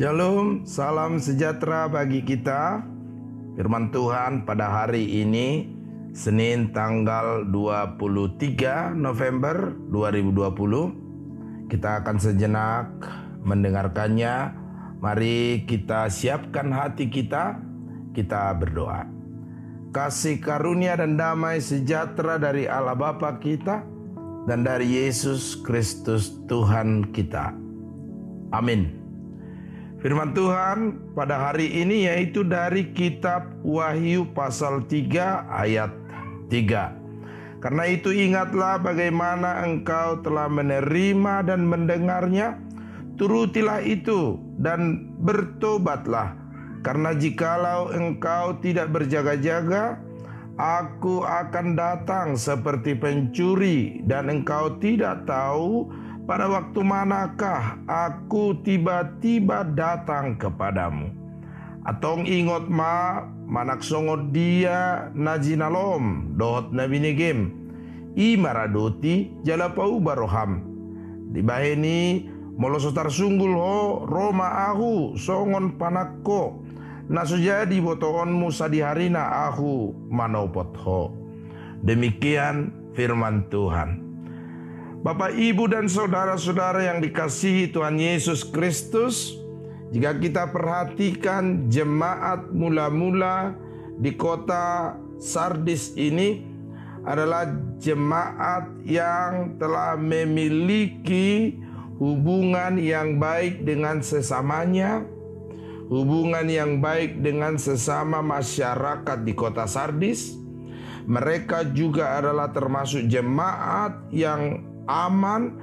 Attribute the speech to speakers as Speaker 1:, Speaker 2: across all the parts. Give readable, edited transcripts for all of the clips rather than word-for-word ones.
Speaker 1: Shalom, salam sejahtera bagi kita. Firman Tuhan pada hari ini, Senin tanggal 23 November 2020. Kita akan sejenak mendengarkannya. Mari kita siapkan hati kita berdoa. Kasih karunia dan damai sejahtera dari Allah Bapa kita dan dari Yesus Kristus Tuhan kita. Amin. Firman Tuhan pada hari ini yaitu dari kitab Wahyu pasal 3 ayat 3. Karena itu ingatlah bagaimana engkau telah menerima dan mendengarnya, turutilah itu dan bertobatlah. Karena jikalau engkau tidak berjaga-jaga, aku akan datang seperti pencuri dan engkau tidak tahu pada waktu manakah aku tiba-tiba datang kepadamu. Atong ingot manak songot dia najinalom dohot nabinegem imaradoti jalapau baroham. Dibaheni molosotar sunggul ho roma ahu songon panakko nasujadi botoonmu sadiharina ahu manopot ho. Demikian firman Tuhan. Bapak, Ibu, dan saudara-saudara yang dikasihi Tuhan Yesus Kristus, jika kita perhatikan jemaat mula-mula di kota Sardis ini adalah jemaat yang telah memiliki hubungan yang baik dengan sesamanya, hubungan yang baik dengan sesama masyarakat di kota Sardis. Mereka juga adalah termasuk jemaat yang aman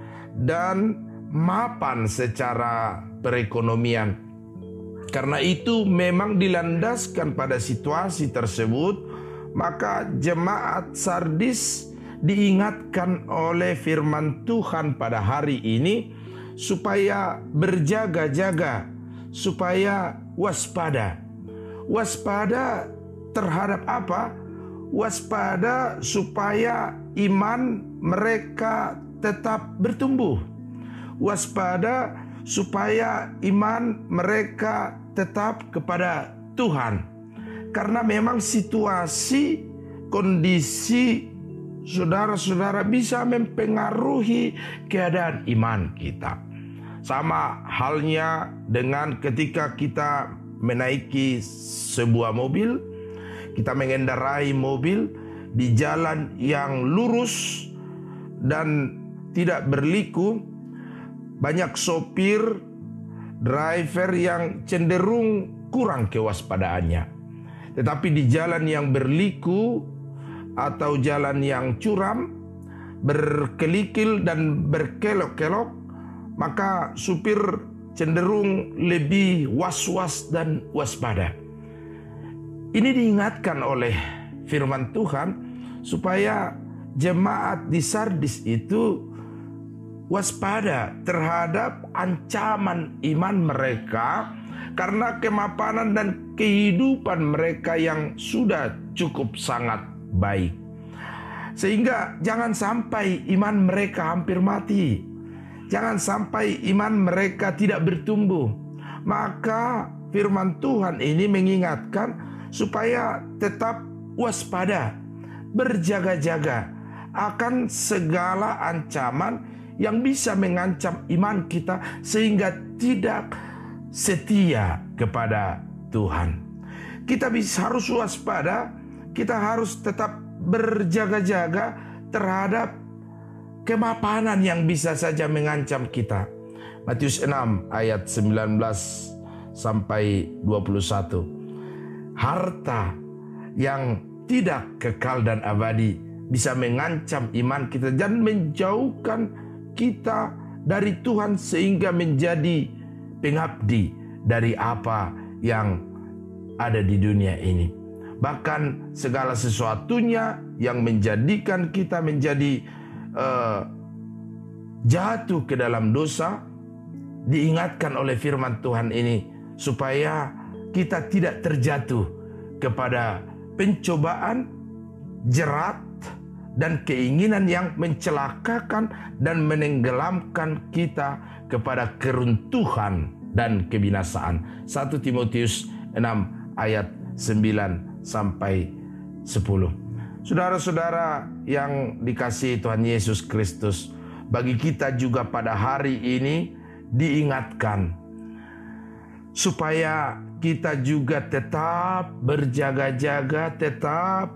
Speaker 1: dan mapan secara perekonomian. Karena itu memang dilandaskan pada situasi tersebut, maka jemaat Sardis diingatkan oleh firman Tuhan pada hari ini supaya berjaga-jaga, supaya waspada. Waspada terhadap apa? Waspada supaya iman mereka tetap bertumbuh. Waspada supaya iman mereka tetap kepada Tuhan. Karena memang situasi, kondisi saudara-saudara bisa mempengaruhi keadaan iman kita. Sama halnya dengan ketika kita menaiki sebuah mobil, kita mengendarai mobil di jalan yang lurus dan tidak berliku, banyak sopir, driver yang cenderung kurang kewaspadaannya. Tetapi di jalan yang berliku atau jalan yang curam, berkelikil dan berkelok-kelok, maka supir cenderung lebih was-was dan waspada. Ini diingatkan oleh firman Tuhan supaya jemaat di Sardis itu waspada terhadap ancaman iman mereka karena kemapanan dan kehidupan mereka yang sudah cukup sangat baik. Sehingga jangan sampai iman mereka hampir mati. Jangan sampai iman mereka tidak bertumbuh. Maka firman Tuhan ini mengingatkan supaya tetap waspada, berjaga-jaga akan segala ancaman yang bisa mengancam iman kita sehingga tidak setia kepada Tuhan. Kita harus waspada, kita harus tetap berjaga-jaga terhadap kemapanan yang bisa saja mengancam kita. Matius 6 ayat 19 sampai 21. Harta yang tidak kekal dan abadi bisa mengancam iman kita dan menjauhkan kita dari Tuhan sehingga menjadi pengabdi dari apa yang ada di dunia ini. Bahkan segala sesuatunya yang menjadikan kita menjadi jatuh ke dalam dosa diingatkan oleh firman Tuhan ini supaya kita tidak terjatuh kepada pencobaan, jerat, dan keinginan yang mencelakakan dan menenggelamkan kita kepada keruntuhan dan kebinasaan. 1 Timotius 6 ayat 9 sampai 10. Saudara-saudara yang dikasihi Tuhan Yesus Kristus, bagi kita juga pada hari ini diingatkan supaya kita juga tetap berjaga-jaga, tetap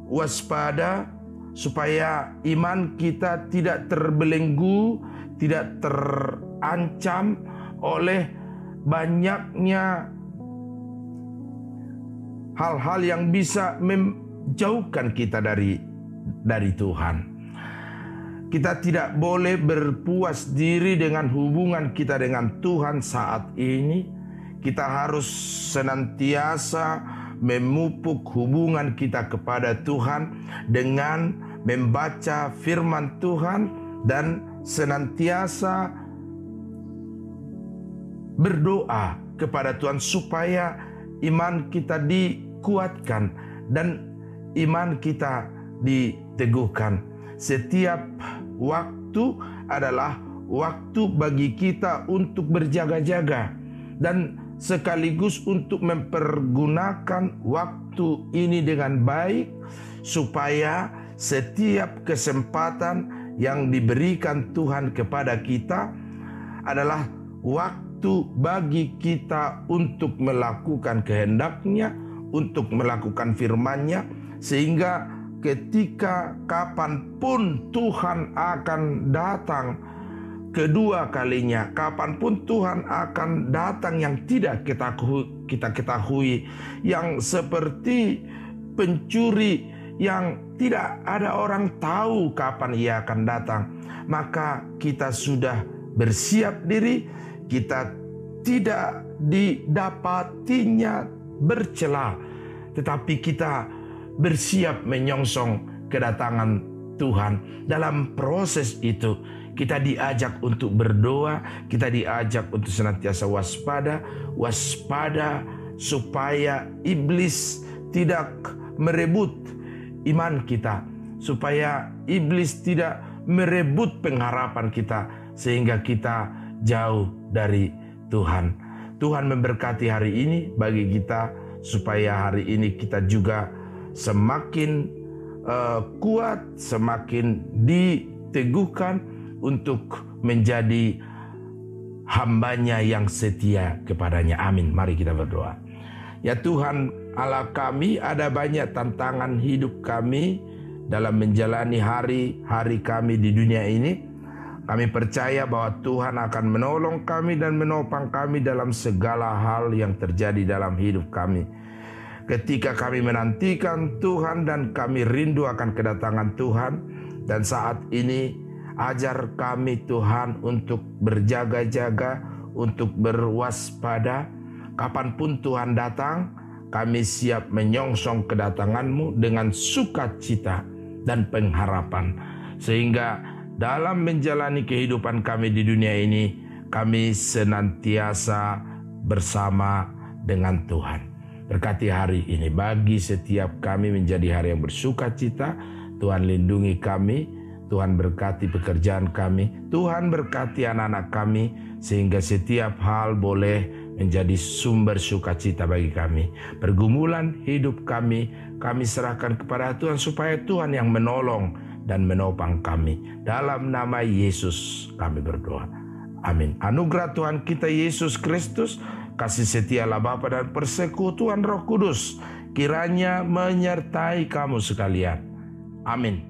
Speaker 1: waspada, supaya iman kita tidak terbelenggu, tidak terancam oleh banyaknya hal-hal yang bisa menjauhkan kita dari Tuhan. Kita tidak boleh berpuas diri dengan hubungan kita dengan Tuhan saat ini. Kita harus senantiasa memupuk hubungan kita kepada Tuhan dengan membaca firman Tuhan dan senantiasa berdoa kepada Tuhan supaya iman kita dikuatkan dan iman kita diteguhkan. Setiap waktu adalah waktu bagi kita untuk berjaga-jaga dan sekaligus untuk mempergunakan waktu ini dengan baik, supaya setiap kesempatan yang diberikan Tuhan kepada kita adalah waktu bagi kita untuk melakukan kehendak-Nya, untuk melakukan firman-Nya, sehingga ketika kapanpun Tuhan akan datang kedua kalinya, kapanpun Tuhan akan datang yang tidak kita ketahui, yang seperti pencuri yang tidak ada orang tahu kapan ia akan datang, maka kita sudah bersiap diri, kita tidak didapatinya bercela, tetapi kita bersiap menyongsong kedatangan Tuhan. Dalam proses itu kita diajak untuk berdoa, kita diajak untuk senantiasa waspada supaya iblis tidak merebut iman kita, supaya iblis tidak merebut pengharapan kita sehingga kita jauh dari Tuhan. Tuhan memberkati hari ini bagi kita, supaya hari ini kita juga semakin kuat, semakin diteguhkan untuk menjadi hamba-Nya yang setia kepadanya. Amin. Mari kita berdoa. Ya Tuhan Allah kami, ada banyak tantangan hidup kami dalam menjalani hari-hari kami di dunia ini. Kami percaya bahwa Tuhan akan menolong kami dan menopang kami dalam segala hal yang terjadi dalam hidup kami. Ketika kami menantikan Tuhan dan kami rindu akan kedatangan Tuhan, dan saat ini ajar kami Tuhan untuk berjaga-jaga, untuk berwaspada. Kapanpun Tuhan datang, kami siap menyongsong kedatangan-Mu dengan sukacita dan pengharapan. Sehingga dalam menjalani kehidupan kami di dunia ini, kami senantiasa bersama dengan Tuhan. Berkati hari ini bagi setiap kami menjadi hari yang bersukacita. Tuhan lindungi kami, Tuhan berkati pekerjaan kami, Tuhan berkati anak-anak kami, sehingga setiap hal boleh menjadi sumber sukacita bagi kami. Pergumulan hidup kami serahkan kepada Tuhan, supaya Tuhan yang menolong dan menopang kami. Dalam nama Yesus kami berdoa. Amin. Anugerah Tuhan kita Yesus Kristus, kasih setia Allah Bapa dan persekutuan Roh Kudus kiranya menyertai kamu sekalian. Amin.